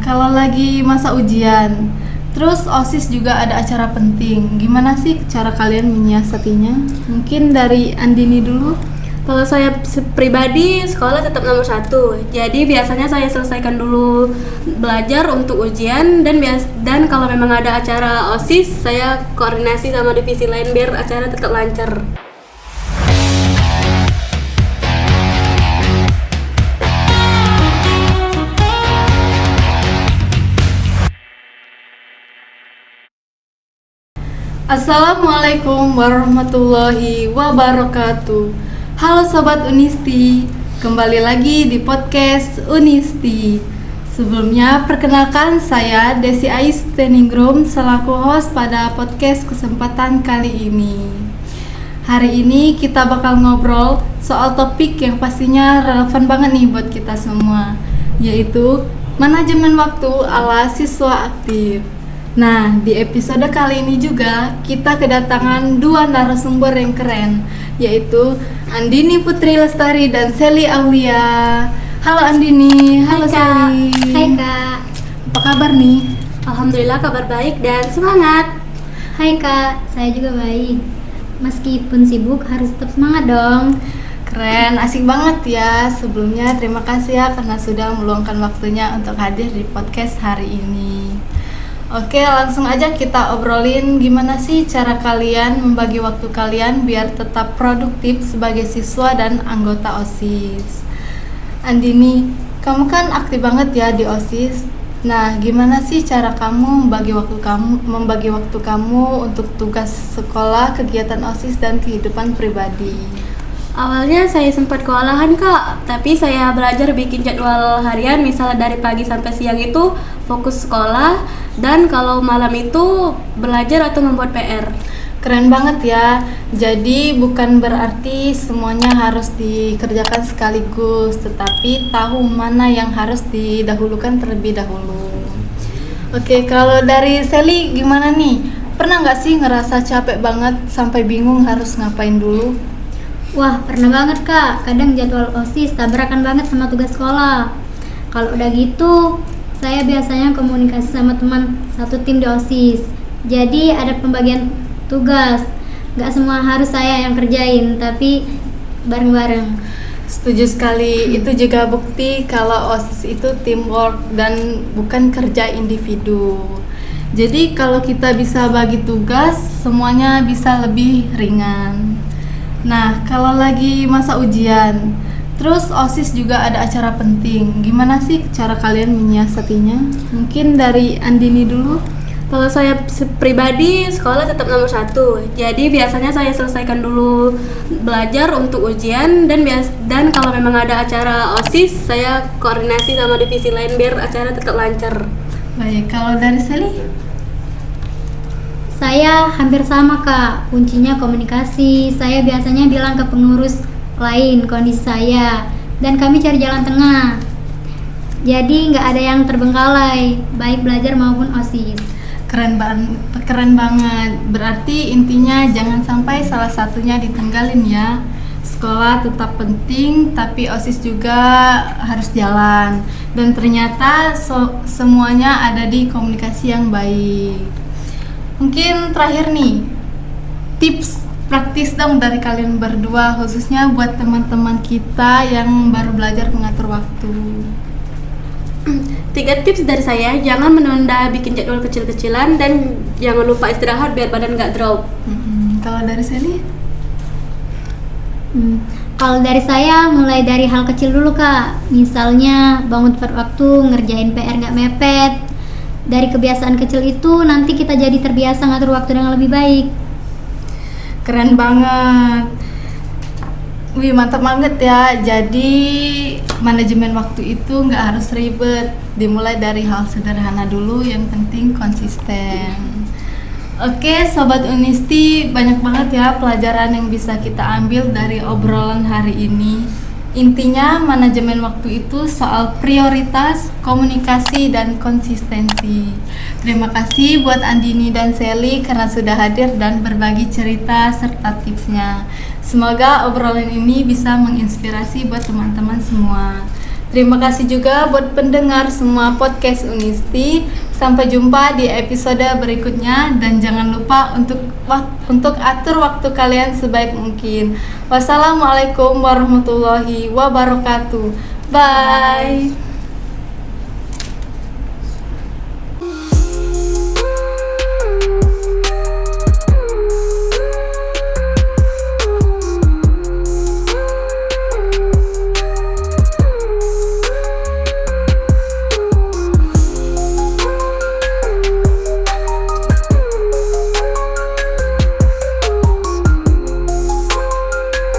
kalau lagi masa ujian, terus OSIS juga ada acara penting, gimana sih cara kalian menyiasatinya? Mungkin dari Andini dulu. Kalau saya pribadi, sekolah tetap nomor satu. Jadi biasanya saya selesaikan dulu belajar untuk ujian dan kalau memang ada acara OSIS, saya koordinasi sama divisi lain biar acara tetap lancar. Assalamualaikum warahmatullahi wabarakatuh. Halo Sobat Unisti, kembali lagi di podcast Unisti. Sebelumnya perkenalkan saya Desi Ais Teningrum selaku host pada podcast kesempatan kali ini. Hari ini kita bakal ngobrol soal topik yang pastinya relevan banget nih buat kita semua, yaitu manajemen waktu ala siswa aktif. Nah, di episode kali ini juga kita kedatangan dua narasumber yang keren, yaitu Andini Putri Lestari dan Sally Aulia. Halo Andini, halo Sally. Hai Kak. Apa kabar nih? Alhamdulillah kabar baik dan semangat. Hai Kak, saya juga baik. Meskipun sibuk harus tetap semangat dong. Keren, asik banget ya. Sebelumnya terima kasih ya karena sudah meluangkan waktunya untuk hadir di podcast hari ini. Oke, langsung aja kita obrolin gimana sih cara kalian membagi waktu kalian biar tetap produktif sebagai siswa dan anggota OSIS. Andini, kamu kan aktif banget ya di OSIS. Nah, gimana sih cara kamu membagi waktu kamu untuk tugas sekolah, kegiatan OSIS dan kehidupan pribadi? Awalnya saya sempat kewalahan Kak, tapi saya belajar bikin jadwal harian, misalnya dari pagi sampai siang itu fokus sekolah, dan kalau malam itu belajar atau membuat PR. Keren banget ya, jadi bukan berarti semuanya harus dikerjakan sekaligus, tetapi tahu mana yang harus didahulukan terlebih dahulu. Oke, kalau dari Sally gimana nih? Pernah nggak sih ngerasa capek banget sampai bingung harus ngapain dulu? Wah, pernah banget Kak. Kadang jadwal OSIS tabrakan banget sama tugas sekolah. Kalau udah gitu, saya biasanya komunikasi sama teman satu tim di OSIS. Jadi ada pembagian tugas. Gak semua harus saya yang kerjain, tapi bareng-bareng. Setuju sekali, itu juga bukti kalau OSIS itu teamwork dan bukan kerja individu. Jadi kalau kita bisa bagi tugas, semuanya bisa lebih ringan. Nah, kalau lagi masa ujian, terus OSIS juga ada acara penting, gimana sih cara kalian menyiasatinya? Mungkin dari Andini dulu. Kalau saya pribadi, sekolah tetap nomor satu. Jadi biasanya saya selesaikan dulu belajar untuk ujian dan kalau memang ada acara OSIS, saya koordinasi sama divisi lain biar acara tetap lancar. Baik, kalau dari Sally? Saya hampir sama Kak, kuncinya komunikasi. Saya biasanya bilang ke pengurus lain kondisi saya, dan kami cari jalan tengah. Jadi nggak ada yang terbengkalai, baik belajar maupun OSIS. Keren banget. Berarti intinya jangan sampai salah satunya ditinggalin ya. Sekolah tetap penting, tapi OSIS juga harus jalan. Dan ternyata semuanya ada di komunikasi yang baik. Mungkin terakhir nih, tips praktis dong dari kalian berdua, khususnya buat teman-teman kita yang baru belajar mengatur waktu. 3 tips dari saya, jangan menunda bikin jadwal kecil-kecilan dan jangan lupa istirahat biar badan gak drop. Kalau dari Sally? Kalau dari saya, mulai dari hal kecil dulu Kak. Misalnya bangun tepat waktu, ngerjain PR gak mepet. Dari kebiasaan kecil itu nanti kita jadi terbiasa ngatur waktu dengan lebih baik. Keren banget. Wih, mantap banget ya. Jadi manajemen waktu itu nggak harus ribet. Dimulai dari hal sederhana dulu, yang penting konsisten. Oke, Sobat Unisti, banyak banget ya pelajaran yang bisa kita ambil dari obrolan hari ini. Intinya manajemen waktu itu soal prioritas, komunikasi, dan konsistensi. Terima kasih buat Andini dan Sally karena sudah hadir dan berbagi cerita serta tipsnya. Semoga obrolan ini bisa menginspirasi buat teman-teman semua. Terima kasih juga buat pendengar semua podcast Unisti. Sampai jumpa di episode berikutnya dan jangan lupa untuk atur waktu kalian sebaik mungkin. Wassalamualaikum warahmatullahi wabarakatuh. Bye.